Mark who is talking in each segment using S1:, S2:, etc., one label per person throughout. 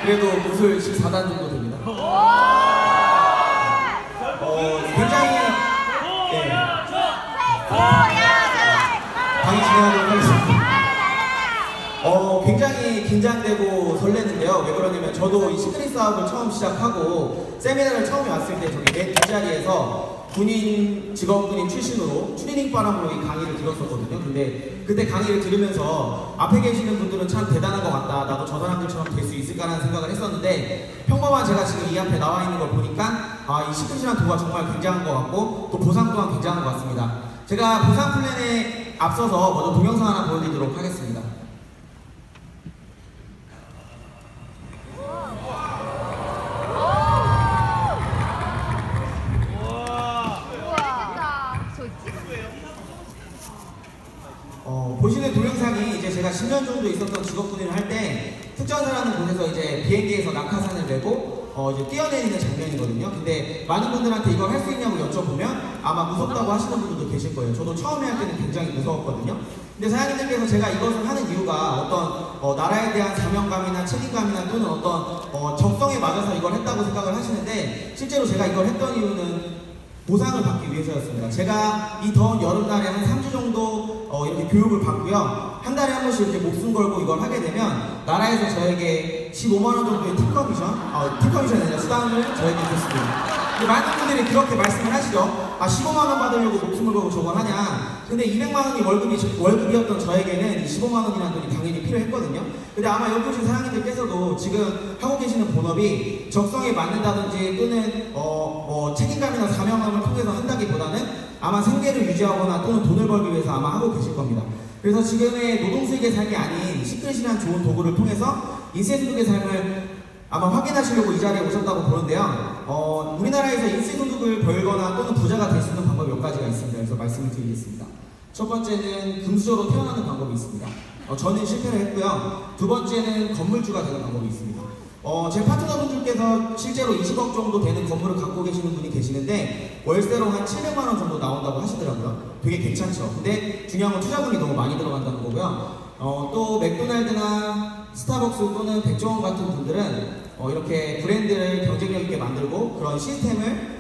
S1: 그래도 무술 14단 정도 됩니다. 굉장히 강의 진행하도록 하겠습니다. 굉장히 긴장되고 설레는데요. 왜 그러냐면 저도 이 시크릿 사업을 처음 시작하고 세미나를 처음에 왔을 때 저기 맨 뒷자리에서 직업군인 출신으로 추리닝 바람으로 이 강의를 들었었거든요. 근데 그때 강의를 들으면서 앞에 계시는 분들은 참 대단한 것 같다. 나도 저 사람들처럼 될 수 있을까라는 생각을 했었는데 평범한 제가 지금 이 앞에 나와 있는 걸 보니까 이 시크릿이라는 도구가 정말 굉장한 것 같고 또 보상 또한 굉장한 것 같습니다. 제가 보상 플랜에 앞서서 먼저 동영상 하나 보여드리도록 하겠습니다. 보시는 동영상이 이제 제가 10년 정도 있었던 직업군인을 할 때 특전사라는 곳에서 이제 비행기에서 낙하산을 메고 이제 뛰어내리는 장면이거든요. 근데 많은 분들한테 이걸 할 수 있냐고 여쭤보면 아마 무섭다고 하시는 분들도 계실 거예요. 저도 처음에 할 때는 굉장히 무서웠거든요. 근데 사장님들께서 제가 이것을 하는 이유가 어떤 나라에 대한 사명감이나 책임감이나 또는 어떤 적성에 맞아서 이걸 했다고 생각을 하시는데 실제로 제가 이걸 했던 이유는 보상을 받기 위해서였습니다. 제가 이 더운 여름날에 한 3주 정도 이렇게 교육을 받고요. 한 달에 한 번씩 이렇게 목숨 걸고 이걸 하게 되면 나라에서 저에게 15만원 정도의 팁커미션이 아니라 수당을 저에게 줬습니다. 많은 분들이 그렇게 말씀을 하시죠. 15만원 받으려고 목숨을 걸고 저걸 하냐. 근데 200만원이 월급이었던 저에게는 15만원이라는 돈이 당연히 필요했거든요. 근데 아마 여기 오신 사장님들께서도 지금 하고 계시는 본업이 적성에 맞는다든지 또는 책임감이나 사명감을 통해서 한다기보다는 아마 생계를 유지하거나 또는 돈을 벌기 위해서 아마 하고 계실 겁니다. 그래서 지금의 노동수익의 삶이 아닌 시크릿이라는 좋은 도구를 통해서 인쇄소득의 삶을 아마 확인하시려고 이 자리에 오셨다고 보는데요. 우리나라에서 인쇄소득을 벌거나 또는 부자가 될 수 있는 방법이 몇 가지가 있습니다. 그래서 말씀을 드리겠습니다. 첫 번째는 금수저로 태어나는 방법이 있습니다. 저는 실패를 했고요. 두 번째는 건물주가 되는 방법이 있습니다. 제 파트너분들께서 실제로 20억 정도 되는 건물을 갖고 계시는 분이 계시는데 월세로 한 700만원 정도 나온다고 하시더라고요. 되게 괜찮죠. 근데 중요한 건 투자금이 너무 많이 들어간다는 거고요. 또 맥도날드나 스타벅스 또는 백종원 같은 분들은 이렇게 브랜드를 경쟁력 있게 만들고 그런 시스템을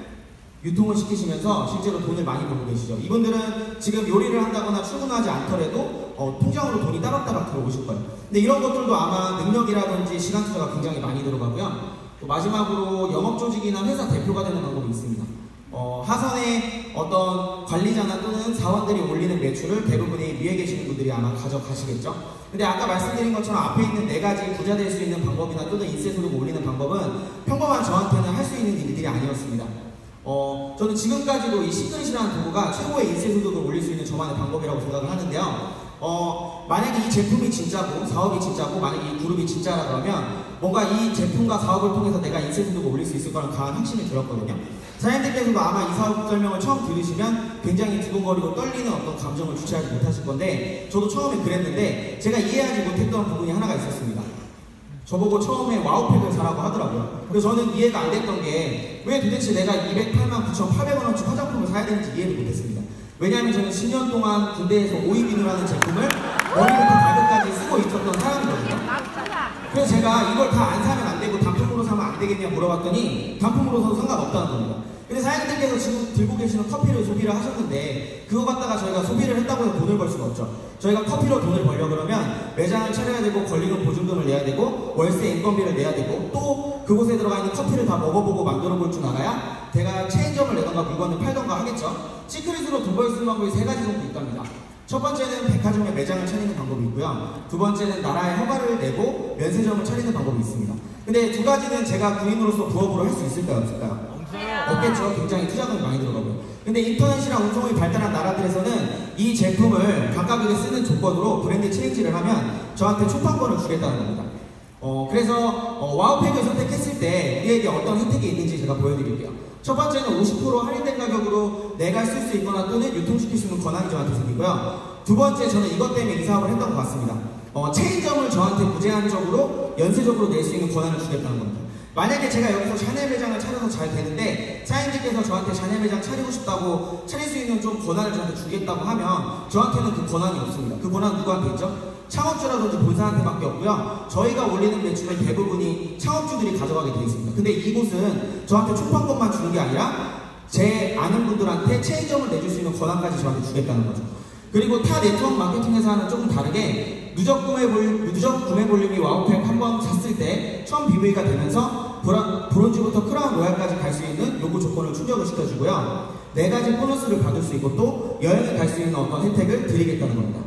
S1: 유통을 시키시면서 실제로 돈을 많이 벌고 계시죠. 이분들은 지금 요리를 한다거나 출근하지 않더라도 통장으로 돈이 따박따박 들어오실 거예요. 근데 이런 것들도 아마 능력이라든지 시간 투자가 굉장히 많이 들어가고요. 또 마지막으로 영업조직이나 회사 대표가 되는 방법이 있습니다. 하선의 어떤 관리자나 또는 사원들이 올리는 매출을 대부분이 위에 계시는 분들이 아마 가져가시겠죠. 근데 아까 말씀드린 것처럼 앞에 있는 4가지 부자 될 수 있는 방법이나 또는 인쇄소득을 올리는 방법은 평범한 저한테는 할 수 있는 일들이 아니었습니다. 저는 지금까지도 이 시크릿이라는 도구가 최고의 인쇄소득을 올릴 수 있는 저만의 방법이라고 생각을 하는데요. 만약에 이 제품이 진짜고 사업이 진짜고 만약에 이 그룹이 진짜라 그러면 뭔가 이 제품과 사업을 통해서 내가 인쇄소득을 올릴 수 있을 거라는 강한 확신이 들었거든요. 사장님들께서도 아마 이 사업 설명을 처음 들으시면 굉장히 두근거리고 떨리는 어떤 감정을 주체하지 못하실 건데 저도 처음에 그랬는데 제가 이해하지 못했던 부분이 하나가 있었습니다. 저보고 처음에 와우팩을 사라고 하더라고요. 그래서 저는 이해가 안 됐던 게 왜 도대체 내가 208만 9,800원어치 화장품을 사야 되는지 이해를 못했습니다. 왜냐하면 저는 10년 동안 군대에서 오이비누라는 제품을 머리부터 발끝까지 쓰고 있었던 사람이거든요. 그래서 제가 이걸 다 안 사면 안 되고 단품으로 사면 안 되겠냐 물어봤더니 단품으로 사도 상관없다는 겁니다. 근데 사장님들께서 지금 들고 계시는 커피를 소비를 하셨는데 그거 갖다가 저희가 소비를 했다고 해서 돈을 벌 수가 없죠. 저희가 커피로 돈을 벌려 그러면 매장을 차려야 되고 권리금 보증금을 내야 되고 월세 인건비를 내야 되고 또 그곳에 들어가 있는 커피를 다 먹어보고 만들어 볼 줄 알아야 제가 체인점을 내던가 물건을 팔던가 하겠죠. 시크릿으로 돈 벌 수 있는 방법이 3가지 정도 있답니다. 첫 번째는 백화점에 매장을 차리는 방법이 있고요. 두 번째는 나라에 허가를 내고 면세점을 차리는 방법이 있습니다. 근데 2가지는 제가 군인으로서 부업으로 할 수 있을까요? 없을까요? 없겠죠. 굉장히 투자금이 많이 들어가고요. 근데 인터넷이랑 운송이 발달한 나라들에서는 이 제품을 각각에게 쓰는 조건으로 브랜드 체인지를 하면 저한테 초판권을 주겠다는 겁니다. 그래서 와우팩을 선택했을 때 우리에게 어떤 혜택이 있는지 제가 보여드릴게요. 첫 번째는 50% 할인된 가격으로 내가 쓸 수 있거나 또는 유통시킬 수 있는 권한이 저한테 생기고요. 두 번째, 저는 이것 때문에 이 사업을 했던 것 같습니다. 체인점을 저한테 무제한적으로 연쇄적으로 낼 수 있는 권한을 주겠다는 겁니다. 만약에 제가 여기서 샤넬 매장을 차려서 잘 되는데 사장님께서 저한테 샤넬 매장 차리고 싶다고 차릴 수 있는 좀 권한을 저한테 주겠다고 하면 저한테는 그 권한이 없습니다. 그 권한은 누구한테 있죠? 창업주라든지 본사한테밖에 없고요. 저희가 올리는 매출은 대부분이 창업주들이 가져가게 되어 있습니다. 근데 이곳은 저한테 총판권만 주는 게 아니라 제 아는 분들한테 체인점을 내줄 수 있는 권한까지 저한테 주겠다는 거죠. 그리고 타 네트워크 마케팅 회사는 조금 다르게 누적 구매 볼륨이 와우팩 한번 샀을 때 처음 BV가 되면서 브론즈부터 크라운 로얄까지 갈 수 있는 요구 조건을 충족을 시켜주고요. 4가지 보너스를 받을 수 있고 또 여행을 갈 수 있는 어떤 혜택을 드리겠다는 겁니다.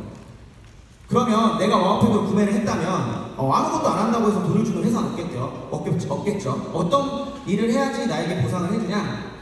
S1: 그러면 내가 와우팩을 구매를 했다면 아무것도 안 한다고 해서 돈을 주는 회사는 없겠죠. 어떤 일을 해야지 나에게 보상을 해주냐?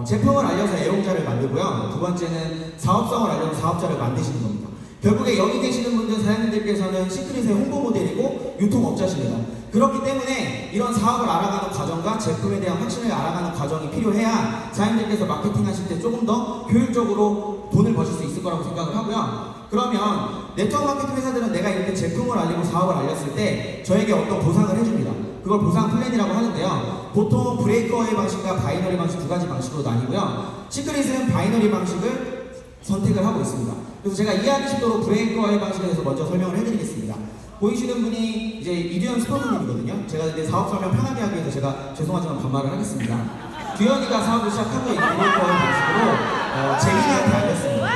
S1: 제품을 알려서 애용자를 만들고요. 두 번째는 사업성을 알려서 사업자를 만드시는 겁니다. 결국에 여기 계시는 분들 사장님들께서는 시크릿의 홍보 모델이고 유통업자십니다. 그렇기 때문에 이런 사업을 알아가는 과정과 제품에 대한 확신을 알아가는 과정이 필요해야 사장님들께서 마케팅 하실 때 조금 더 효율적으로 돈을 버실 수 있을 거라고 생각을 하고요. 그러면 네트워크 마케팅 회사들은 내가 이렇게 제품을 알리고 사업을 알렸을 때 저에게 어떤 보상을 해줍니다. 그걸 보상 플랜이라고 하는데요. 보통 브레이크어웨이 방식과 바이너리 방식 2가지 방식으로 나뉘고요. 시크릿은 바이너리 방식을 선택을 하고 있습니다. 그래서 제가 이해하기 쉽도록 브레이크어웨이 방식에 대해서 먼저 설명을 해드리겠습니다. 보이시는 분이 이제 이두현 스포츠님이거든요. 제가 이제 사업 설명 편하게 하기 위해서 제가 죄송하지만 반말을 하겠습니다. 두현이가 사업을 시작한 게 브레이크어웨이 방식으로 재민이한테 알렸습니다.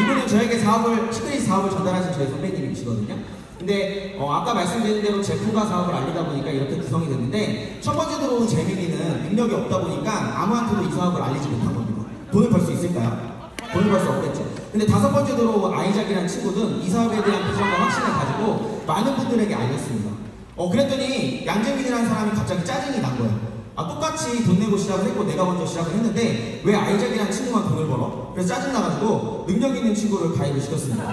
S1: 이분은 저에게 시크릿 사업을 전달하신 저희 선배님이시거든요. 근데 아까 말씀드린 대로 제품과 사업을 알리다 보니까 이렇게 구성이 됐는데 첫 번째 들어온 재민이는 능력이 없다 보니까 아무한테도 이 사업을 알리지 못한 겁니다. 돈을 벌 수 있을까요? 돈을 벌 수 없겠죠. 근데 5번째 들어온 아이작이라는 친구는 이 사업에 대한 비전과 확신을 가지고 많은 분들에게 알렸습니다. 그랬더니 양재민이라는 사람이 갑자기 짜증이 난 거예요. 똑같이 돈 내고 시작을 했고 내가 먼저 시작을 했는데 왜 아이작이라는 친구만 돈을 벌어? 그래서 짜증나가지고 능력 있는 친구를 가입을 시켰습니다.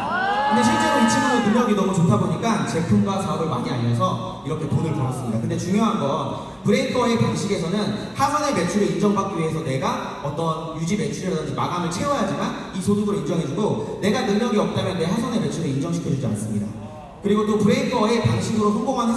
S1: 근데 실제로 이 친구는 능력이 너무 좋다 보니까 제품과 사업을 많이 알려서 이렇게 돈을 벌었습니다. 근데 중요한 건 브레이커의 방식에서는 하선의 매출을 인정받기 위해서 내가 어떤 유지 매출이라든지 마감을 채워야지만 이 소득을 인정해주고 내가 능력이 없다면 내 하선의 매출을 인정시켜주지 않습니다. 그리고 또 브레이커의 방식으로 성공한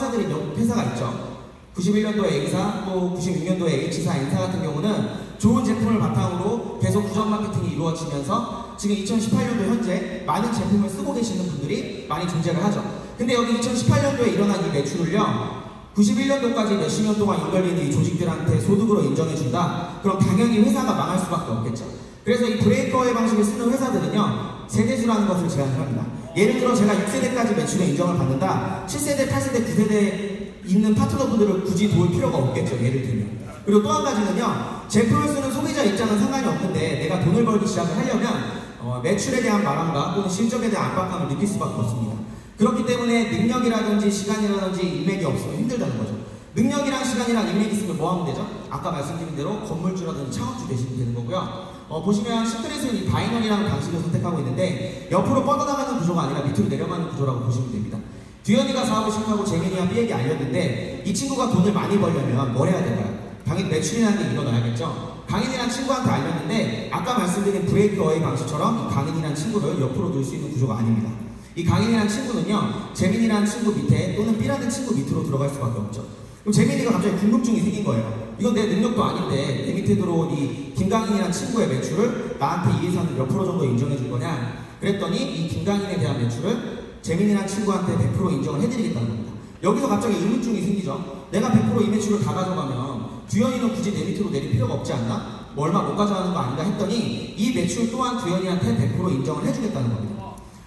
S1: 회사가 있죠. 91년도에 A사, 또 96년도에 H사, N사 같은 경우는 좋은 제품을 바탕으로 계속 구전 마케팅이 이루어지면서 지금 2018년도 현재 많은 제품을 쓰고 계시는 분들이 많이 존재를 하죠. 근데 여기 2018년도에 일어난 이 매출을요 91년도까지 몇십 년 동안 연결된 이 조직들한테 소득으로 인정해준다? 그럼 당연히 회사가 망할 수밖에 없겠죠. 그래서 이 브레이커의 방식을 쓰는 회사들은요 세대수라는 것을 제한을 합니다. 예를 들어 제가 6세대까지 매출의 인정을 받는다. 7세대, 8세대, 9세대 있는 파트너분들을 굳이 도울 필요가 없겠죠. 예를 들면. 그리고 또 한 가지는요. 제품을 쓰는 소비자 입장은 상관이 없는데 내가 돈을 벌기 시작을 하려면 매출에 대한 마감과 또는 실적에 대한 압박감을 느낄 수밖에 없습니다. 그렇기 때문에 능력이라든지 시간이라든지 인맥이 없으면 힘들다는 거죠. 능력이랑 시간이랑 인맥이 있으면 뭐 하면 되죠? 아까 말씀드린 대로 건물주라든지 창업주 되시면 되는 거고요. 보시면 시크릿은 이 바이너리라는 방식을 선택하고 있는데 옆으로 뻗어나가는 구조가 아니라 밑으로 내려가는 구조라고 보시면 됩니다. 두현이가 사업을 시작하고 재민이와 삐에게 알렸는데 이 친구가 돈을 많이 벌려면 뭘 해야 될까요? 당연히 매출이라는 게 일어나야겠죠. 강인이라는 친구한테 알렸는데 아까 말씀드린 브레이크어웨이 방식처럼 이 강인이라는 친구를 옆으로 둘 수 있는 구조가 아닙니다. 이 강인이라는 친구는요 재민이라는 친구 밑에 또는 B라는 친구 밑으로 들어갈 수밖에 없죠. 그럼 재민이가 갑자기 궁금증이 생긴 거예요. 이건 내 능력도 아닌데 내 밑에 들어온 이 김강인이라는 친구의 매출을 나한테 이 회사는 몇 프로 정도 인정해 줄 거냐? 그랬더니 이 김강인에 대한 매출을 재민이라는 친구한테 100% 인정을 해드리겠다는 겁니다. 여기서 갑자기 의문증이 생기죠. 내가 100% 이 매출을 다 가져가면 두현이는 굳이 내 밑으로 내릴 필요가 없지 않나? 뭐 얼마 못 가져가는 거 아닌가 했더니 이 매출 또한 두현이한테 100% 인정을 해주겠다는 겁니다.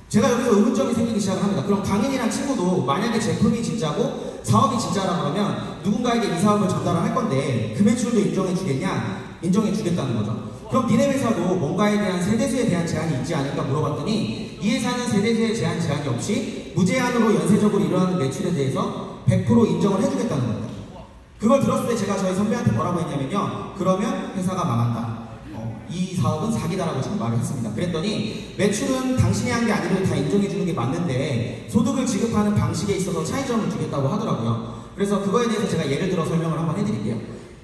S1: 제가 여기서 의문점이 생기기 시작을 합니다. 그럼 강인이라는 친구도 만약에 제품이 진짜고 사업이 진짜라 그러면 누군가에게 이 사업을 전달을 할 건데 그 매출도 인정해 주겠냐? 인정해 주겠다는 거죠. 그럼 니네 회사도 뭔가에 대한 세대수에 대한 제한이 있지 않을까 물어봤더니 이 회사는 세대수에 대한 제한이 없이 무제한으로 연쇄적으로 일어나는 매출에 대해서 100% 인정을 해주겠다는 겁니다. 그걸 들었을 때 제가 저희 선배한테 뭐라고 했냐면요. 그러면 회사가 망한다. 이 사업은 사기다라고 제가 말을 했습니다. 그랬더니 매출은 당신이 한 게 아니고 다 인정해주는 게 맞는데 소득을 지급하는 방식에 있어서 차이점을 주겠다고 하더라고요. 그래서 그거에 대해서 제가 예를 들어 설명을 한번 해드릴게요.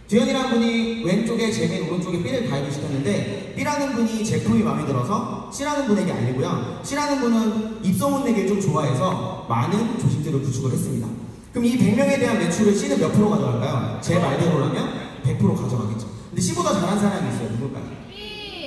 S1: 두현이라는 분이 왼쪽에 재민, 오른쪽에 B를 가입을 시켰는데 B라는 분이 제품이 마음에 들어서 C라는 분에게 알리고요. C라는 분은 입소문 내기를 좀 좋아해서 많은 조직들을 구축을 했습니다. 그럼 이 100명에 대한 매출을 C는 몇 프로 가져갈까요? 제 말대로라면 100% 가져가겠죠. 근데 C보다 잘한 사람이 있어요. 누굴까요?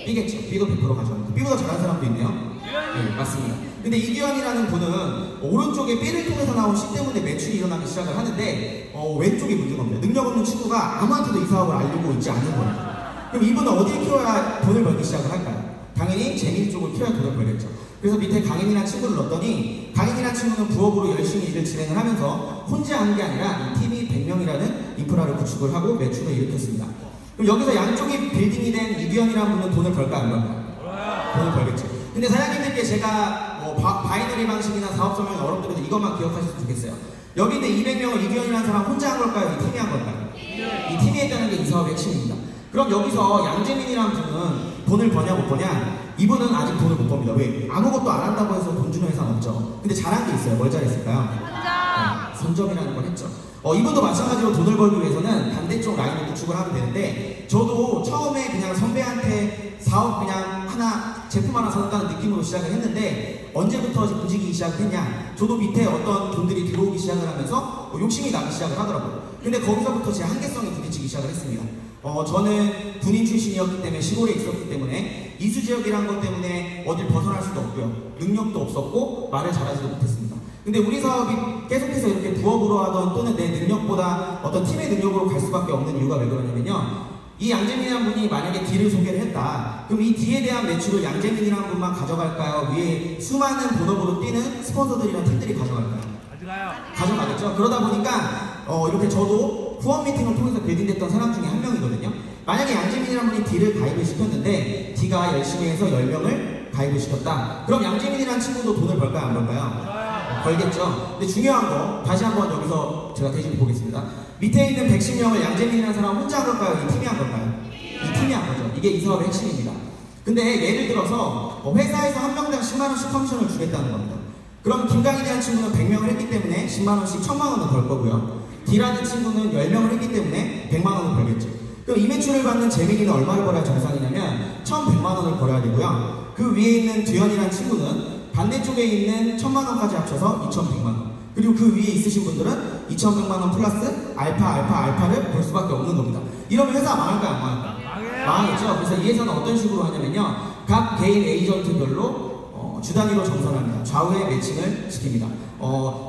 S1: B겠죠. B도 100% 가져갑니다. B보다 잘한 사람도 있네요. 네, 맞습니다. 근데 이규현이라는 분은 오른쪽에 B를 통해서 나온 C 때문에 매출이 일어나기 시작을 하는데 왼쪽이 문제가 없네요. 능력 없는 친구가 아무한테도 이 사업을 알리고 있지 않는 거예요. 그럼 이분은 어디에 키워야 돈을 벌기 시작을 할까요? 당연히 재민 쪽을 키워야 돈을 벌겠죠. 그래서 밑에 강인이라는 친구를 넣었더니 강인이라는 친구는 부업으로 열심히 일을 진행을 하면서 혼자 하는 게 아니라 이 팀이 100명이라는 인프라를 구축을 하고 매출을 일으켰습니다. 그럼 여기서 양쪽이 빌딩이 된 이규현이라는 분은 돈을 벌까요? 안 벌까요? 돈을 벌겠죠. 근데 사장님들께 제가 바이너리 방식이나 사업 설명이 어렵더라도 이것만 기억하셨으면 좋겠어요. 여기 있는 200명을 이규현이라는 사람 혼자 한 걸까요? 이 팀이 한 걸까요? 이 팀이 했다는 게 이 사업의 핵심입니다. 그럼 여기서 양재민이라는 분은 돈을 버냐 못 버냐? 이분은 아직 돈을 못 법니다. 왜? 아무것도 안 한다고 해서 돈 주는 회사는 없죠. 근데 잘한 게 있어요. 뭘 잘했을까요? 선점이라는 걸 했죠. 이분도 마찬가지로 돈을 벌기 위해서는 반대쪽 라인을 구축을 하면 되는데 저도 처음에 그냥 선배한테 사업 그냥 하나 제품 하나 산다는 느낌으로 시작을 했는데 언제부터 움직이기 시작했냐? 저도 밑에 어떤 돈들이 들어오기 시작을 하면서 욕심이 나기 시작을 하더라고요. 근데 거기서부터 제 한계성에 부딪히기 시작을 했습니다. 저는 군인 출신이었기 때문에 시골에 있었기 때문에 이수지역이라는 것 때문에 어딜 벗어날 수도 없고요. 능력도 없었고 말을 잘하지도 못했습니다. 근데 우리 사업이 계속해서 이렇게 부업으로 하던 또는 내 능력보다 어떤 팀의 능력으로 갈 수밖에 없는 이유가 왜 그러냐면요. 이 양재민이라는 분이 만약에 D를 소개를 했다. 그럼 이 D에 대한 매출을 양재민이라는 분만 가져갈까요? 위에 수많은 본업으로 뛰는 스폰서들이나 팀들이 가져갈까요? 가져가겠죠. 그러다 보니까 이렇게 저도 후원 미팅을 통해서 빌딩됐던 사람 중에 한 명이거든요. 만약에 양재민이라는 분이 D를 가입을 시켰는데 D가 열심히 해서 10명을 가입을 시켰다. 그럼 양재민이라는 친구도 돈을 벌까요? 안 벌까요? 벌겠죠. 근데 중요한 거 다시 한번 여기서 제가 대신 보겠습니다. 밑에 있는 110명을 양재민이라는 사람 혼자 한 걸까요? 이 팀이 한 걸까요? 이 팀이 한 거죠. 이게 이 사업의 핵심입니다. 근데 예를 들어서 회사에서 한 명당 10만원씩 커미션을 주겠다는 겁니다. 그럼 김강인이라는 친구는 100명을 했기 때문에 10만원씩 1000만원을 벌 거고요. D라는 친구는 10명을 했기 때문에 100만원을 벌겠죠. 그럼 이 매출을 받는 재민이는 얼마를 벌어야 정상이냐면 1100만원을 벌어야 되고요. 그 위에 있는 두현이라는 친구는 반대쪽에 있는 1000만원까지 합쳐서 2100만원. 그리고 그 위에 있으신 분들은 2100만원 플러스 알파를 벌 수밖에 없는 겁니다. 이러면 회사 망할까요? 안 망할까요? 망하겠죠. 그래서 이 회사는 어떤 식으로 하냐면요. 각 개인 에이전트별로 주 단위로 정산합니다. 좌우의 매칭을 시킵니다.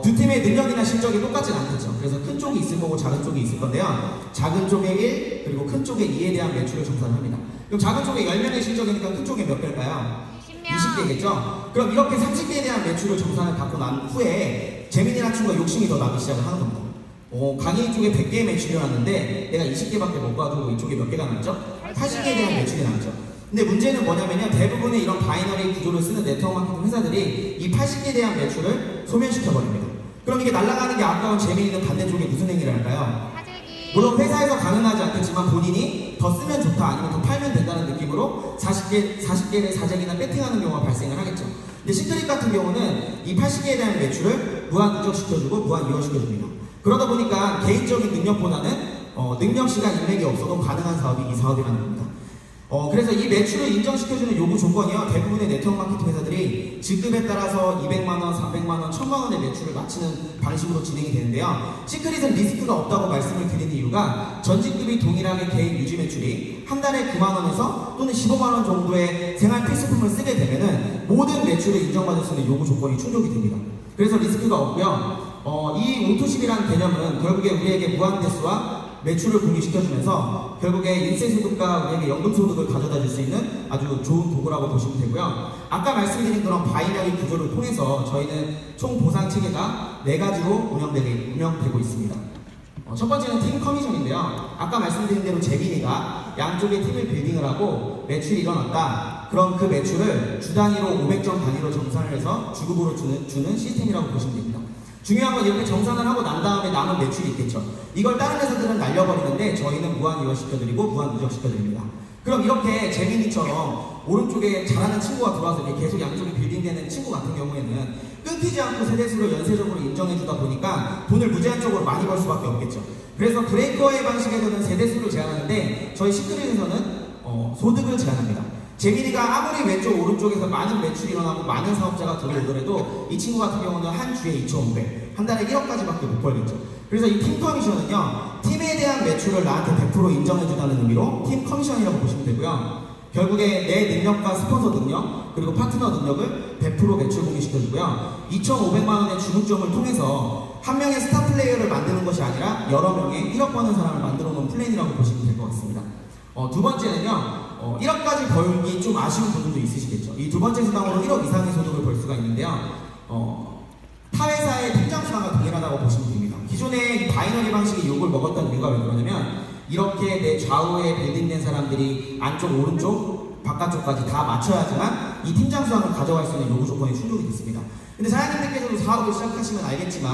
S1: 두 팀의 능력이나 실적이 똑같진 않겠죠. 그래서 큰 쪽이 있을 거고 작은 쪽이 있을 건데요. 작은 쪽에 1 그리고 큰 쪽에 2에 대한 매출을 정산합니다. 그럼 작은 쪽에 10명의 실적이니까 큰 쪽에 몇 개일까요? 20개겠죠? 그럼 이렇게 30개에 대한 매출을 정산을 받고 난 후에 재민이라는 친구가 욕심이 더 나기 시작을 하는 겁니다. 강의 쪽에 100개의 매출이 났는데 내가 20개밖에 못 가지고 이쪽에 몇 개가 남죠? 80개에 대한 매출이 남죠. 근데 문제는 뭐냐면요. 대부분의 이런 바이너리 구조를 쓰는 네트워크 마케팅 회사들이 이 80개에 대한 매출을 소멸시켜버립니다. 그럼 이게 날아가는 게 아까운 재민이는 반대쪽에 무슨 행위를 할까요? 물론 회사에서 가능하지 않겠지만 본인이 더 쓰면 좋다 아니면 더 팔면 된다는 느낌으로 40개를 사재기나 배팅하는 경우가 발생을 하겠죠. 근데 시크릿 같은 경우는 이 80개에 대한 매출을 무한 누적시켜주고 무한 이월시켜줍니다. 그러다 보니까 개인적인 능력보다는 능력, 시간, 인맥이 없어도 가능한 사업이 이 사업이라는 겁니다. 그래서 이 매출을 인정시켜주는 요구 조건이요. 대부분의 네트워크 마케팅 회사들이 직급에 따라서 200만원, 300만원, 1000만원의 매출을 맞추는 방식으로 진행이 되는데요. 시크릿은 리스크가 없다고 말씀을 드리는 이유가 전직급이 동일하게 개인 유지 매출이 한 달에 9만원에서 또는 15만원 정도의 생활 필수품을 쓰게 되면은 모든 매출을 인정받을 수 있는 요구 조건이 충족이 됩니다. 그래서 리스크가 없고요. 이 오토십이라는 개념은 결국에 우리에게 무한대수와 매출을 분리시켜주면서 결국에 인세소득과 우리에게 연금소득을 가져다 줄 수 있는 아주 좋은 도구라고 보시면 되고요. 아까 말씀드린 그런 바이너리 구조를 통해서 저희는 총 보상 체계가 4가지로 운영되고 있습니다. 첫 번째는 팀 커미션인데요. 아까 말씀드린 대로 재민이가 양쪽에 팀을 빌딩을 하고 매출이 일어났다. 그럼 그 매출을 주 단위로 500점 단위로 정산을 해서 주급으로 주는 시스템이라고 보시면 됩니다. 중요한 건 이렇게 정산을 하고 난 다음에 남은 매출이 있겠죠. 이걸 다른 회사들은 날려버리는데 저희는 무한 이월시켜드리고 무한 누적시켜드립니다. 그럼 이렇게 재민이처럼 오른쪽에 잘하는 친구가 들어와서 이렇게 계속 양쪽이 빌딩되는 친구 같은 경우에는 끊기지 않고 세대수를 연쇄적으로 인정해주다 보니까 돈을 무제한적으로 많이 벌 수밖에 없겠죠. 그래서 브레이커의 방식에서는 세대수를 제한하는데 저희 시크릿에서는 소득을 제한합니다. 재민이가 아무리 왼쪽 오른쪽에서 많은 매출이 일어나고 많은 사업자가 들어오더라도 이 친구 같은 경우는 한 주에 2,500, 한 달에 1억까지밖에 못 벌겠죠. 그래서 이 팀 커미션은요, 팀에 대한 매출을 나한테 100% 인정해준다는 의미로 팀 커미션이라고 보시면 되고요. 결국에 내 능력과 스폰서 능력 그리고 파트너 능력을 100% 매출 공유시켜주고요. 2,500만 원의 중급점을 통해서 한 명의 스타 플레이어를 만드는 것이 아니라 여러 명의 1억 버는 사람을 만들어 놓은 플랜이라고 보시면 될 것 같습니다. 두 번째는요, 1억까지 벌기 좀 아쉬운 분들도 있으시겠죠. 이 두 번째 수당으로 1억 이상의 소득을 벌 수가 있는데요. 타 회사의 팀장 수당과 동일하다고 보시면 됩니다. 기존의 바이너리 방식의 욕을 먹었던 이유가 왜 그러냐면 이렇게 내 좌우에 빌딩된 사람들이 안쪽, 오른쪽, 바깥쪽까지 다 맞춰야지만 이 팀장 수당을 가져갈 수 있는 요구 조건에 충족이 됐습니다. 근데 사장님들께서도 사업을 시작하시면 알겠지만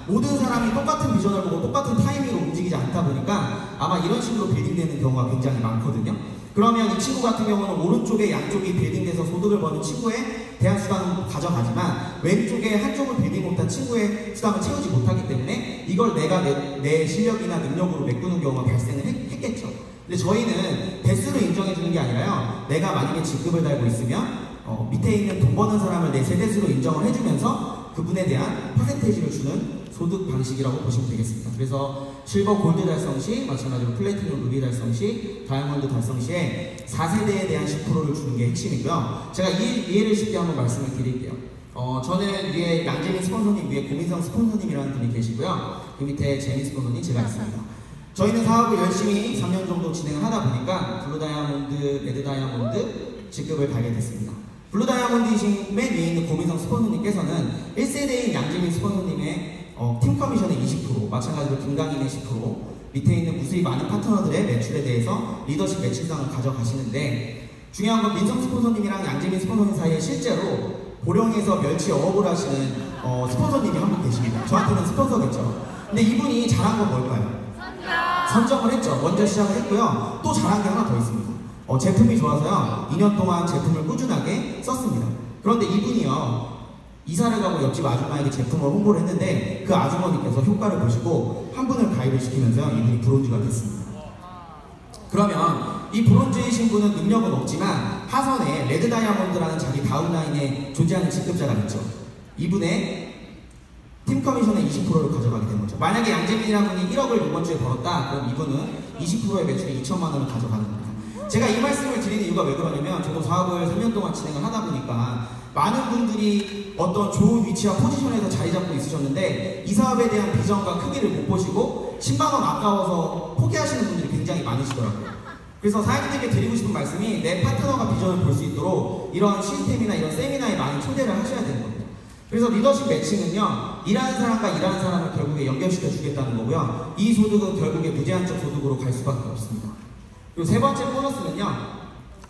S1: 모든 사람이 똑같은 비전을 보고 똑같은 타이밍으로 움직이지 않다 보니까 아마 이런 식으로 빌딩되는 경우가 굉장히 많거든요. 그러면 이 친구 같은 경우는 오른쪽에 양쪽이 빌딩돼서 소득을 버는 친구에 대한 수당은 가져가지만 왼쪽에 한쪽을 빌딩 못한 친구의 수당을 채우지 못하기 때문에 이걸 내가 내 실력이나 능력으로 메꾸는 경우가 발생을 했겠죠. 근데 저희는 대수를 인정해주는 게 아니라요, 내가 만약에 직급을 달고 있으면 밑에 있는 돈 버는 사람을 내 세대수로 인정을 해주면서 그분에 대한 퍼센테이지를 주는 소득 방식이라고 보시면 되겠습니다. 그래서 실버 골드 달성 시, 마찬가지로 플래티넘 루비 달성 시, 다이아몬드 달성 시에 4세대에 대한 10%를 주는 게 핵심이고요. 제가 이해를 쉽게 한번 말씀을 드릴게요. 저는 위에 양재민 스폰서님, 위에 고민성 스폰서님이라는 분이 계시고요. 그 밑에 재민 스폰서님 제가 있습니다. 저희는 사업을 열심히 3년 정도 진행을 하다 보니까 블루 다이아몬드, 레드 다이아몬드 직급을 달게 됐습니다. 블루 다이아몬드이신 맨 위에 있는 고민성 스폰서님께서는 1세대인 양재민 스폰서님의 팀 커미션의 20%, 마찬가지로 김강인의 10%, 밑에 있는 무수히 많은 파트너들의 매출에 대해서 리더십 매출상을 가져가시는데, 중요한 건 민성 스폰서님이랑 양재민 스폰서님 사이에 실제로 보령에서 멸치 어업을 하시는 스폰서님이 한 분 계십니다. 저한테는 스폰서겠죠. 근데 이분이 잘한 건 뭘까요? 선정을 했죠. 먼저 시작을 했고요. 또 잘한 게 하나 더 있습니다. 제품이 좋아서요, 2년 동안 제품을 꾸준하게 썼습니다. 그런데 이분이요, 이사를 가고 옆집 아줌마에게 제품을 홍보를 했는데 그 아주머니께서 효과를 보시고 한 분을 가입을 시키면서 이분이 브론즈가 됐습니다. 그러면 이 브론즈이신 분은 능력은 없지만 하선에 레드 다이아몬드라는 자기 다운라인에 존재하는 직급자가 있죠. 이분의 팀 커미션의 20%를 가져가게 된 거죠. 만약에 양재민이라는 분이 1억을 이번 주에 벌었다, 그럼 이분은 20%의 매출에 2천만 원을 가져가는 겁니다. 제가 이 말씀을 드리는 이유가 왜 그러냐면, 저도 사업을 3년 동안 진행을 하다 보니까 많은 분들이 어떤 좋은 위치와 포지션에서 자리 잡고 있으셨는데 이 사업에 대한 비전과 크기를 못 보시고 10만 원 아까워서 포기하시는 분들이 굉장히 많으시더라고요. 그래서 사장님들께 드리고 싶은 말씀이, 내 파트너가 비전을 볼 수 있도록 이런 시스템이나 이런 세미나에 많이 초대를 하셔야 되는 겁니다. 그래서 리더십 매칭은요, 일하는 사람과 일하는 사람을 결국에 연결시켜 주겠다는 거고요, 이 소득은 결국에 무제한적 소득으로 갈 수밖에 없습니다. 그리고 세 번째 보너스는요,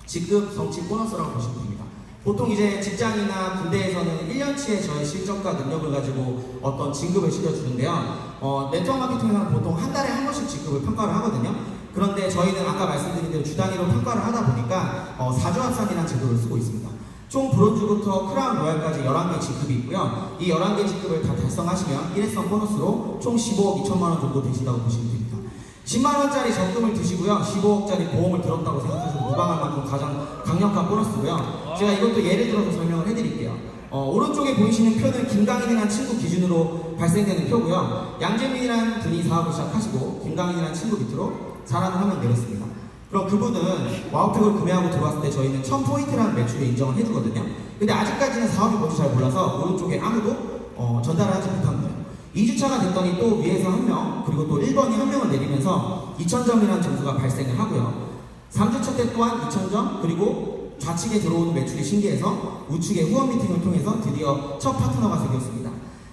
S1: 직급 성취 보너스라고 보시면 됩니다. 보통 이제 직장이나 군대에서는 1년치의 저의 실적과 능력을 가지고 어떤 진급을 시켜주는데요, 네트워크 마케팅에서는 보통 한 달에 한 번씩 직급을 평가를 하거든요. 그런데 저희는 아까 말씀드린 대로 주 단위로 평가를 하다 보니까 4주 합산이라는 제도를 쓰고 있습니다. 총 브론즈부터 크라운 로얄까지 11개 직급이 있고요. 이 11개 직급을 다 달성하시면 일회성 보너스로 총 15억 2천만 원 정도 되신다고 보시면 됩니다. 10만 원짜리 적금을 드시고요, 15억짜리 보험을 들었다고 생각하셔도 무방할 만큼 가장 강력한 보너스고요. 제가 이것도 예를 들어서 설명을 해드릴게요. 오른쪽에 보이시는 표는 김강인이라는 친구 기준으로 발생되는 표고요. 양재민이라는 분이 사업을 시작하시고 김강인이라는 친구 밑으로 사람을 한 명 내렸습니다. 그럼 그분은 와우팩을 구매하고 들어왔을 때 저희는 1000포인트라는 매출을 인정을 해주거든요. 근데 아직까지는 사업이 뭔지 잘 몰라서 오른쪽에 아무도 전달을 하지 못한 거예요. 2주차가 됐더니 또 위에서 한 명, 그리고 또 1번이 한 명을 내리면서 2000점이라는 점수가 발생을 하고요. 3주차 때 또한 2000점, 그리고 좌측에 들어오는 매출이 신기해서 우측에 후원 미팅을 통해서 드디어 첫 파트너가 생겼습니다.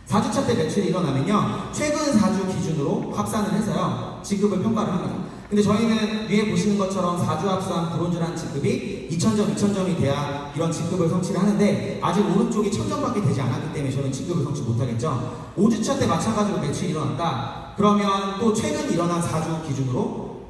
S1: 4주차 때 매출이 일어나면요, 최근 4주 기준으로 합산을 해서요, 직급을 평가를 합니다. 근데 저희는 위에 보시는 것처럼 4주 합산 브론즈라는 직급이 2000점, 2000점이 돼야 이런 직급을 성취를 하는데, 아직 오른쪽이 1000점밖에 되지 않았기 때문에 저는 직급을 성취 못하겠죠. 5주차 때 마찬가지로 매출이 일어났다. 그러면 또 최근 일어난 4주 기준으로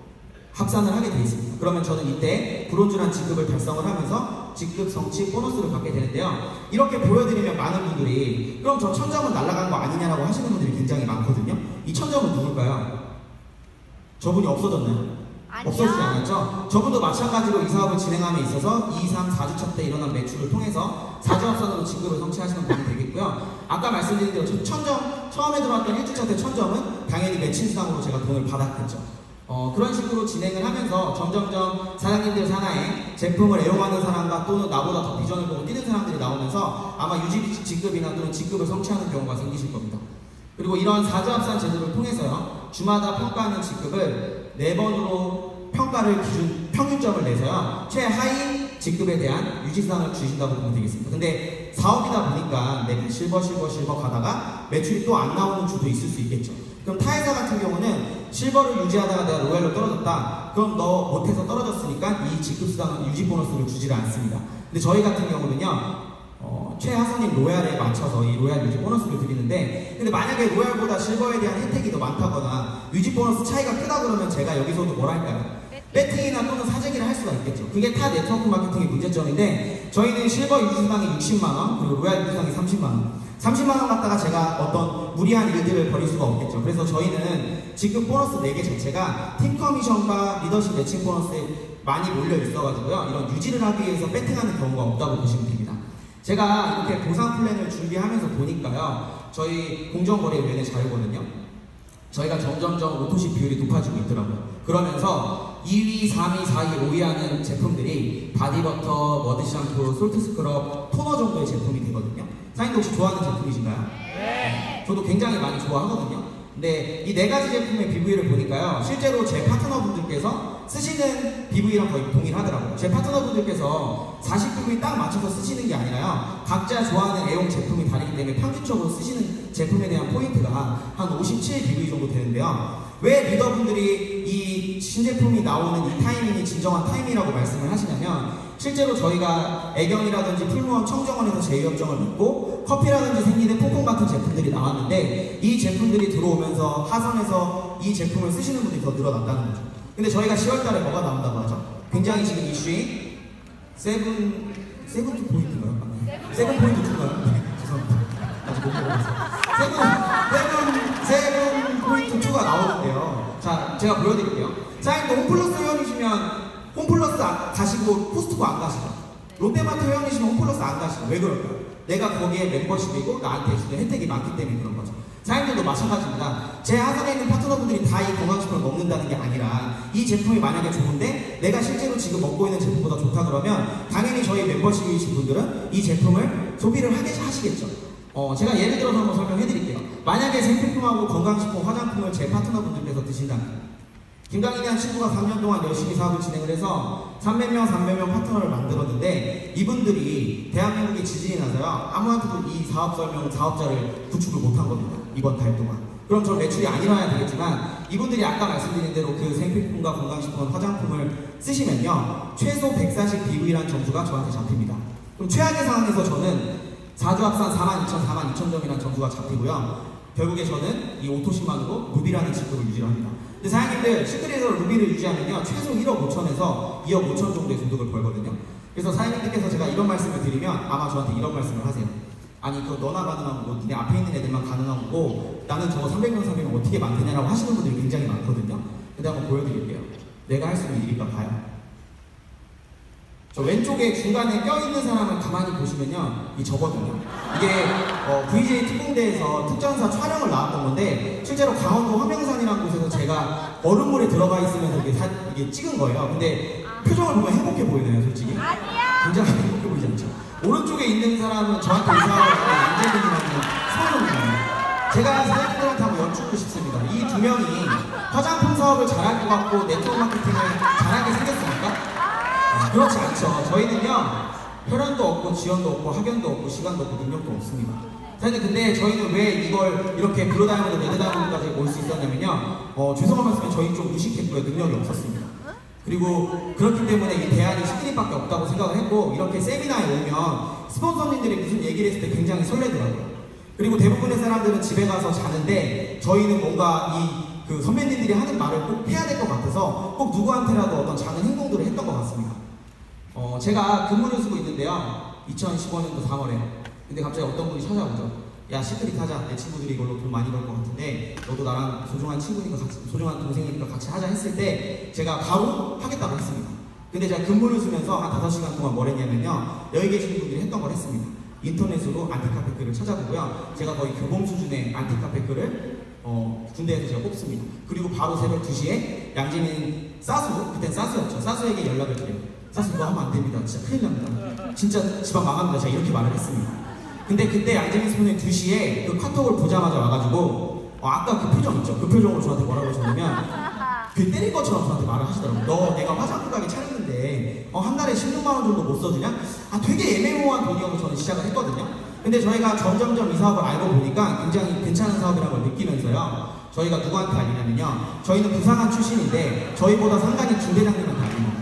S1: 합산을 하게 되어 있습니다. 그러면 저는 이때 브론즈라는 직급을 달성을 하면서 직급 성취 보너스를 받게 되는데요. 이렇게 보여드리면 많은 분들이 그럼 저 1000점은 날아간 거 아니냐라고 하시는 분들이 굉장히 많거든요. 이 1000점은 누굴까요? 저분이 없어졌나요?
S2: 아니요.
S1: 없어지지 않았죠? 저분도 마찬가지로 이 사업을 진행함에 있어서 2, 3, 4주차 때 일어난 매출을 통해서 4주 합산으로 직급을 성취하시는 분이 되겠고요. 아까 말씀드린 대로 1000점, 처음에 들어왔던 1주차 때 1000점은 당연히 매칭 수당으로 제가 돈을 받았겠죠. 그런 식으로 진행을 하면서 점점점 사장님들 산하에 제품을 애용하는 사람과 또는 나보다 더 비전을 보고 뛰는 사람들이 나오면서 아마 유지 직급이나 또는 직급을 성취하는 경우가 생기실 겁니다. 그리고 이런 4주 합산 제도를 통해서요, 주마다 평가하는 직급을 4번으로 평가를 기준 평균점을 내서요, 최하위 직급에 대한 유지상을 주신다고 보면 되겠습니다. 근데 사업이다 보니까 내가 실버 가다가 매출이 또 안 나오는 주도 있을 수 있겠죠. 그럼 타 회사 같은 경우는 실버를 유지하다가 내가 로얄로 떨어졌다. 그럼 너 못해서 떨어졌으니까 이 직급수당은 유지 보너스를 주지를 않습니다. 근데 저희 같은 경우는요, 최하선인 로얄에 맞춰서 이 로얄 유지 보너스를 드리는데, 근데 만약에 로얄보다 실버에 대한 혜택이 더 많다거나 유지 보너스 차이가 크다 그러면 제가 여기서도 뭘 할까요? 배팅이나 또는 사재기를 할 수가 있겠죠. 그게 타 네트워크 마케팅의 문제점인데, 저희는 실버 유지수당이 60만원, 그리고 로얄 유지수당이 30만원. 30만원 갖다가 제가 어떤 무리한 일들을 벌일 수가 없겠죠. 그래서 저희는 지금 보너스 4개 자체가 팀 커미션과 리더십 매칭 보너스에 많이 몰려 있어가지고요, 이런 유지를 하기 위해서 배팅하는 경우가 없다고 보시면 됩니다. 제가 이렇게 보상 플랜을 준비하면서 보니까요, 저희 공정거래위원회 자료거든요, 저희가 점점점 오토시 비율이 높아지고 있더라고요. 그러면서 2위, 3위, 4위, 5위 하는 제품들이 바디버터, 머드 샴푸, 솔트 스크럽, 토너 정도의 제품이 되거든요. 사장님도 혹시 좋아하는 제품이신가요? 네! 저도 굉장히 많이 좋아하거든요. 근데 이 4가지 제품의 BV를 보니까요, 실제로 제 파트너분들께서 쓰시는 BV랑 거의 동일하더라고요. 제 파트너분들께서 40BV 딱 맞춰서 쓰시는 게 아니라요, 각자 좋아하는 애용 제품이 다르기 때문에 평균적으로 쓰시는 제품에 대한 포인트가 한 57BV 정도 되는데요. 왜 리더분들이 이 신제품이 나오는 이 타이밍이 진정한 타이밍이라고 말씀을 하시냐면, 실제로 저희가 애경이라든지 풀무원, 청정원에서 제휴협정을 맺고 커피라든지 생리대, 퐁퐁 같은 제품들이 나왔는데, 이 제품들이 들어오면서 하선에서 이 제품을 쓰시는 분들이 더 늘어났다는 거죠. 근데 저희가 10월달에 뭐가 나온다고 하죠? 굉장히 지금 이슈인 세븐 포인트인가요? 세븐 포인트 2인가요? 네, 죄송합니다. 아직 못 먹어봤어요. 세븐 포인트 2가 나오는데요. 자, 제가 보여드릴게요. 사장님도 홈플러스 회원이시면 홈플러스 가시고 코스트코 안 가시죠? 롯데마트 회원이시면 홈플러스 안 가시죠? 왜 그럴까요? 내가 거기에 멤버십이고 나한테 주는 혜택이 많기 때문에 그런 거죠. 사장님들도 마찬가지입니다. 제 하선에 있는 파트너분들이 다 이 건강식품을 먹는다는 게 아니라, 이 제품이 만약에 좋은데 내가 실제로 지금 먹고 있는 제품보다 좋다 그러면 당연히 저희 멤버십이신 분들은 이 제품을 소비를 하시겠죠. 제가 예를 들어서 한번 설명해 드릴게요. 만약에 생필품하고 건강식품, 화장품을 제 파트너분들께서 드신다면, 김강인이라는 친구가 3년 동안 열심히 사업을 진행을 해서 300명 파트너를 만들었는데, 이분들이 대한민국에 지진이 나서요, 아무한테도 이 사업 설명, 사업자를 구축을 못한 겁니다. 이번 달 동안. 그럼 저 매출이 안 일어나야 되겠지만, 이분들이 아까 말씀드린 대로 그 생필품과 건강식품, 화장품을 쓰시면요, 최소 140BV라는 점수가 저한테 잡힙니다. 그럼 최악의 상황에서 저는 4주 합산 42,000점이라는 점수가 잡히고요, 결국에 저는 이 오토신만으로 루비라는 직급을 유지를 합니다. 근데 사장님들 시크릿에서 루비를 유지하면요, 최소 1억 5천에서 2억 5천 정도의 소득을 벌거든요. 그래서 사장님들께서 제가 이런 말씀을 드리면 아마 저한테 이런 말씀을 하세요. 아니 그거 너나 가능한 거고 니네 앞에 있는 애들만 가능한 거고 나는 저거 300명 어떻게 만드냐라고 하시는 분들이 굉장히 많거든요. 근데 한번 보여드릴게요. 내가 할 수 있는 일일까 봐요. 저 왼쪽에 중간에 껴있는 사람을 가만히 보시면요, 이 저거든요. 이게 VJ 특공대에서 특전사 촬영을 나왔던 건데, 실제로 강원도 화명산이라는 곳에서 제가 얼음물에 들어가 있으면서 이게 찍은 거예요. 근데 표정을 보면 행복해 보이네요, 솔직히. 아니야! 굉장히 행복해 보이지 않죠? 오른쪽에 있는 사람은 저한테 이사하고 양재근이라는 서울입니다. 제가 사장님들한테 한번 여쭙고 싶습니다. 이 2명이 화장품 사업을 잘할 것 같고 네트워크 마케팅을 잘하게 생겼습니까? 그렇지 않죠. 저희는요, 혈연도 없고 지원도 없고 학연도 없고 시간도 없고 능력도 없습니다. 사실 근데 저희는 왜 이걸 이렇게 블루다이아몬드, 레드다이아몬드까지 올 수 있었냐면요, 죄송한 말씀에 저희 좀 무식했고요, 능력이 없었습니다. 그리고 그렇기 때문에 이 대안이 시크릿밖에 없다고 생각을 했고, 이렇게 세미나에 오면 스폰서님들이 무슨 얘기를 했을 때 굉장히 설레더라고요. 그리고 대부분의 사람들은 집에 가서 자는데, 저희는 뭔가 그 선배님들이 하는 말을 꼭 해야 될 것 같아서 꼭 누구한테라도 어떤 작은 행동들을 했던 것 같습니다. 제가 근무를 쓰고 있는데요, 2015년도 3월에. 근데 갑자기 어떤 분이 찾아오죠. 야, 시크릿 하자. 내 친구들이 이걸로 돈 많이 벌 것 같은데 너도 나랑 소중한 친구니까 같이, 소중한 동생이니까 같이 하자 했을 때 제가 바로 하겠다고 했습니다. 근데 제가 근무를 쓰면서 한 5시간 동안 뭘 했냐면요, 여기 계신 분들이 했던 걸 했습니다. 인터넷으로 안티카페 글을 찾아보고요, 제가 거의 교범 수준의 안티카페 글을 군대에서 제가 뽑습니다. 그리고 바로 새벽 2시에 양재민 사수, 그땐 사수였죠. 사수에게 연락을 드려요. 사수 이거 하면 안 됩니다. 진짜 큰일 납니다. 진짜 집안 망합니다. 제가 이렇게 말을 했습니다. 근데 그때 양재민 스폰이 2시에 그 카톡을 보자마자 와가지고 아까 그 표정 있죠? 그 표정으로 저한테 뭐라고 하셨냐면 그 때릴 것처럼 저한테 말을 하시더라고요. 너 내가 화장품 가게 차렸는데 한 달에 16만 원 정도 못 써주냐? 되게 애매모호한 돈이어서 저는 시작을 했거든요. 근데 저희가 점점점 이 사업을 알고 보니까 굉장히 괜찮은 사업이라는 걸 느끼면서요. 저희가 누구한테 알리냐면요. 저희는 부사관 출신인데 저희보다 상관이 중대장님한테 알립니다.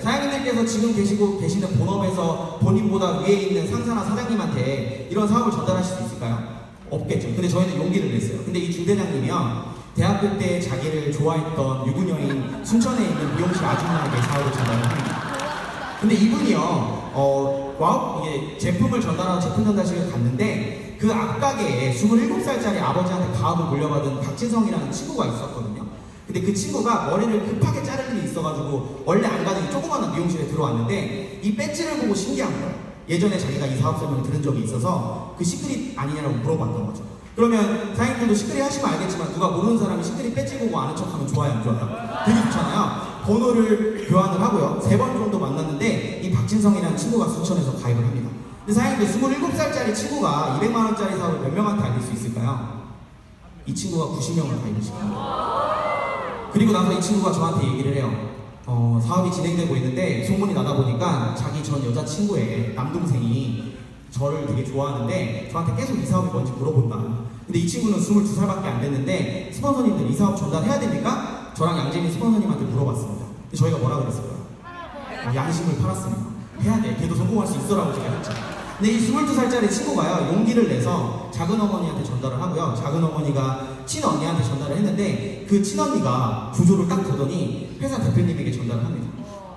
S1: 사장님들께서 지금 계시는 본업에서 본인보다 위에 있는 상사나 사장님한테 이런 사업을 전달하실 수 있을까요? 없겠죠. 근데 저희는 용기를 냈어요. 근데 이 중대장님이요. 대학교 때 자기를 좋아했던 유부녀인 순천에 있는 미용실 아줌마에게 사업을 전달을 합니다. 근데 이분이요. 이게 제품을 전달하고 제품 전달실을 갔는데 그 앞가게에 27살짜리 아버지한테 가업을 물려받은 박진성이라는 친구가 있었거든요. 근데 그 친구가 머리를 급하게 자를 일이 있어가지고 원래 안 가던 이 조그마한 미용실에 들어왔는데 이 배지를 보고 신기한 거예요. 예전에 자기가 이 사업 설명을 들은 적이 있어서 그 시크릿 아니냐라고 물어봤던 거죠. 그러면 사장님들도 시크릿 하시면 알겠지만 누가 모르는 사람이 시크릿 배지 보고 아는 척하면 좋아요, 안 좋아요? 되게 좋잖아요. 번호를 교환을 하고요. 3번 정도 만났는데 이 박진성이라는 친구가 순천에서 가입을 합니다. 근데 사장님들 27살짜리 친구가 200만 원짜리 사업을 몇 명한테 알릴 수 있을까요? 이 친구가 90명을 가입을 시킵니다. 그리고 나서 이 친구가 저한테 얘기를 해요. 사업이 진행되고 있는데 소문이 나다 보니까 자기 전 여자친구의 남동생이 저를 되게 좋아하는데 저한테 계속 이 사업이 뭔지 물어본다. 근데 이 친구는 22살밖에 안 됐는데 스폰서님들 이 사업 전달해야 됩니까? 저랑 양재민 스폰서님한테 물어봤습니다. 근데 저희가 뭐라 그랬을까요? 양심을 팔았습니다. 해야 돼. 걔도 성공할 수 있어라고 제가 했죠. 근데 이 22살짜리 친구가요, 용기를 내서 작은 어머니한테 전달을 하고요. 작은 어머니가 친언니한테 전달을 했는데 그 친언니가 구조를 딱 보더니 회사 대표님에게 전달을 합니다.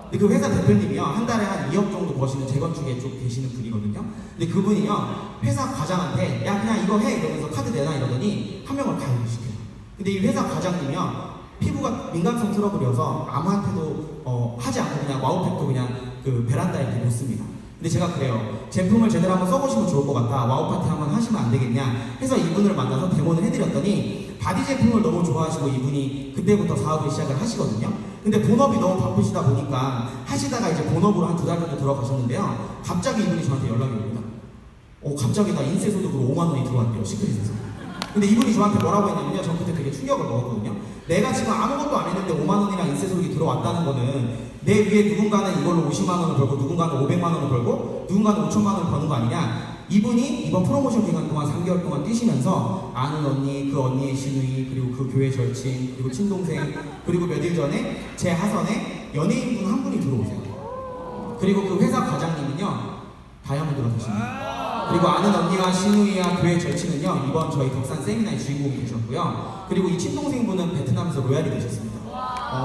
S1: 근데 그 회사 대표님이요, 한 달에 한 2억 정도 버시는 재건축에 쪽 계시는 분이거든요. 근데 그분이요, 회사 과장한테 야 그냥 이거 해 이러면서 카드 내놔 이러더니 한 명을 가입을 시켜요. 근데 이 회사 과장님이요, 피부가 민감성 트러블이어서 아무한테도 하지 않고 그냥 와우팩도 그냥 그 베란다에 이렇게 놓습니다. 근데 제가 그래요. 제품을 제대로 한번 써보시면 좋을 것 같다. 와우파티 한번 하시면 안 되겠냐 해서 이분을 만나서 데모를 해드렸더니 바디 제품을 너무 좋아하시고 이분이 그때부터 사업을 시작을 하시거든요. 근데 본업이 너무 바쁘시다 보니까 하시다가 이제 본업으로 한 2달 정도 들어가셨는데요. 갑자기 이분이 저한테 연락이 옵니다. 갑자기 나 인쇄 소득으로 5만 원이 들어왔대요. 시크릿에서. 근데 이분이 저한테 뭐라고 했냐면요. 전 그때 되게 충격을 먹었거든요. 내가 지금 아무것도 안 했는데 5만 원이랑 인쇄 소득이 들어왔다는 거는 내 위에 누군가는 이걸로 50만 원을 벌고 누군가는 500만 원을 벌고 누군가는 5천만 원을 버는 거 아니냐. 이분이 이번 프로모션 기간 동안 3개월 동안 뛰시면서 아는 언니, 그 언니의 시누이, 그리고 그 교회 절친, 그리고 친동생, 그리고 몇 일 전에 제 하선에 연예인분 한 분이 들어오세요. 그리고 그 회사 과장님은요, 다이아몬드로 사십니다. 그리고 아는 언니와 시누이와 교회 절친은요, 이번 저희 덕산 세미나의 주인공이 되셨고요. 그리고 이 친동생분은 베트남에서 로얄이 되셨습니다.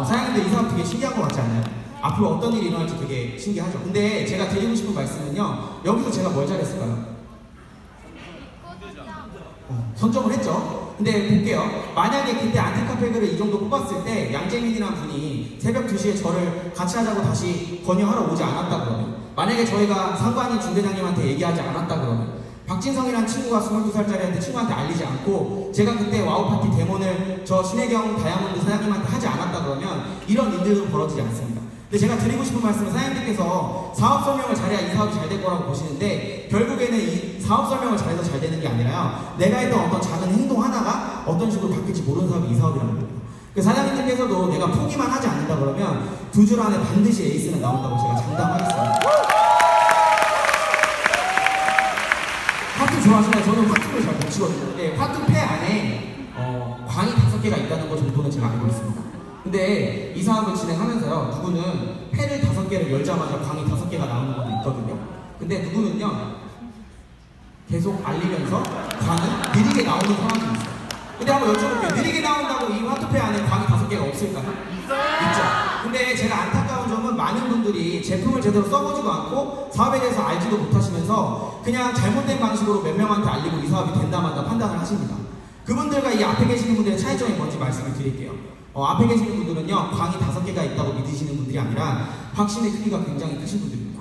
S1: 사장님들 이 사람 되게 신기한 것 같지 않나요? 앞으로 어떤 일이 일어날지 되게 신기하죠. 근데 제가 드리고 싶은 말씀은요, 여기서 제가 뭘 잘했을까요? 선점을 했죠. 근데 볼게요. 만약에 그때 안티카페그를 이 정도 뽑았을 때 양재민이라는 분이 새벽 2시에 저를 같이 하자고 다시 건의하러 오지 않았다 그러면, 만약에 저희가 상관인 중대장님한테 얘기하지 않았다 그러면, 박진성이라는 친구가 22살짜리한테 친구한테 알리지 않고 제가 그때 와우파티 데모를 저 신혜경 다이아몬드 사장님한테 하지 않았다 그러면 이런 일들도 벌어지지 않습니다. 근데 제가 드리고 싶은 말씀은, 사장님께서 사업 설명을 잘해야 이 사업이 잘 될 거라고 보시는데 결국에는 이 사업 설명을 잘해서 잘 되는 게 아니라요, 내가 했던 어떤 작은 행동 하나가 어떤 식으로 바뀔지 모르는 사업이 이 사업이라는 겁니다. 그 사장님들께서도 내가 포기만 하지 않는다 그러면 2줄 안에 반드시 에이스는 나온다고 제가 장담하겠습니다. 화투 좋아하시나요? 저는 화투를 잘 못 치거든요. 근데 화투패 안에 광이 5개가 있다는 것 정도는 제가 알고 있습니다. 근데 이 사업을 진행하면서요, 누구는 패를 5개를 열자마자 광이 5개가 나오는 것도 있거든요. 근데 누구는요, 계속 알리면서 광이 느리게 나오는 상황이 있어요. 근데 한번 여쭤볼게요. 느리게 나온다고 이 화투패 안에 광이 5개가 없을까요? 있죠. 근데 제가 안타까운 점은 많은 분들이 제품을 제대로 써보지도 않고 사업에 대해서 알지도 못하시면서 그냥 잘못된 방식으로 몇 명한테 알리고 이 사업이 된다 만다 판단을 하십니다. 그분들과 이 앞에 계시는 분들의 차이점이 뭔지 말씀을 드릴게요. 앞에 계시는 분들은요, 광이 5개가 있다고 믿으시는 분들이 아니라 확신의 크기가 굉장히 크신 분들입니다.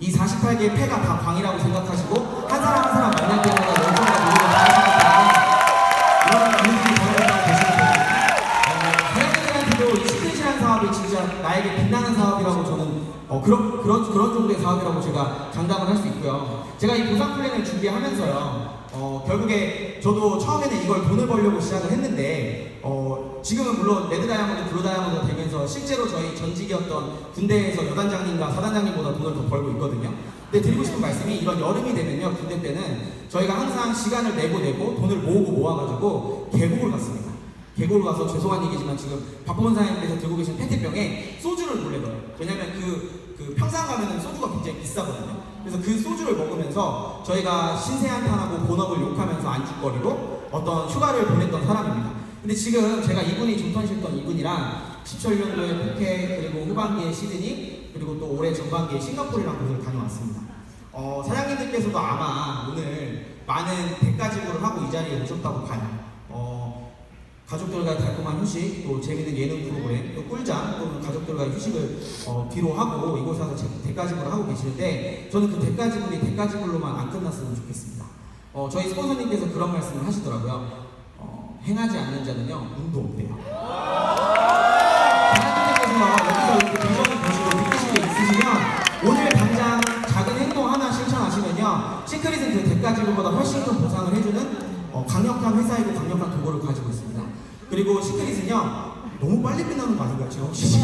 S1: 이 48개의 패가 다 광이라고 생각하시고 한 사람 한 사람 만날 때마다 열정과 노력을 다하시기 때문에 이런 그런 정도의 사업이라고 제가 장담을 할 수 있고요. 제가 이 보상 플랜을 준비하면서요. 결국에 저도 처음에는 이걸 돈을 벌려고 시작을 했는데 지금은 물론 레드 다이아몬드, 블루 다이아몬드가 되면서 실제로 저희 전직이었던 군대에서 여단장님과 사단장님보다 돈을 더 벌고 있거든요. 근데 드리고 싶은 말씀이 이런 여름이 되면요. 군대 때는 저희가 항상 시간을 내고 돈을 모아가지고 계곡을 갔습니다. 계곡을 가서 죄송한 얘기지만 지금 박범원 사장님께서 들고 계신 페트병에 소주를 몰래 넣어요. 왜냐면 그 평상 가면은 소주가 굉장히 비싸거든요. 그래서 그 소주를 먹으면서 저희가 신세한탄하고 본업을 욕하면서 안주거리로 어떤 휴가를 보냈던 사람입니다. 근데 지금 제가 이분이 좋던 싫던 이분이랑 17년도에 푸켓, 그리고 후반기에 시드니, 그리고 또 올해 전반기에 싱가포르라는 곳을 다녀왔습니다. 사장님들께서도 아마 오늘 많은 대가지구를 하고 이 자리에 오셨다고 봐요. 가족들과 달콤한 휴식, 또 재밌는 예능 프로그램, 또 꿀잠, 또는 가족들과 휴식을 뒤로 하고 이곳에 와서 대가지구를 하고 계시는데 저는 그 대가지구이 대가지구로만 안 끝났으면 좋겠습니다. 저희 스폰서님께서 그런 말씀을 하시더라고요. 행하지 않는 자는요, 운도 없대요. 하나님께서 여기서 이렇게 비전을 보시고 느끼신 게 있으시면 오늘 당장 작은 행동 하나 실천하시면요, 시크릿은 그 대가지구보다 훨씬 더 보상을 해주는 강력한 회사이고 강력한 도구를 가지고 있습니다. 그리고 시크릿은요, 너무 빨리 끝나는 거 아닌가요? 지금 혹시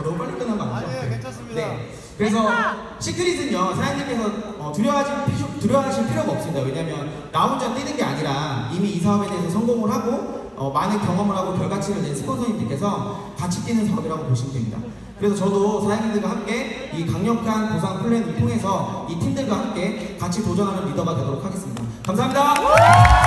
S1: 너무 빨리 끝나는 거 아니죠?
S2: 아니에요, 괜찮습니다.
S1: 네. 그래서 시크릿은요, 사장님께서 두려워하실 필요가 없습니다. 왜냐면 나 혼자 뛰는 게 아니라 이미 이 사업에 대해서 성공을 하고 많은 경험을 하고 결과치를 낸 스폰서님들께서 같이 뛰는 사업이라고 보시면 됩니다. 그래서 저도 사장님들과 함께 이 강력한 보상 플랜을 통해서 이 팀들과 함께 같이 도전하는 리더가 되도록 하겠습니다. 감사합니다.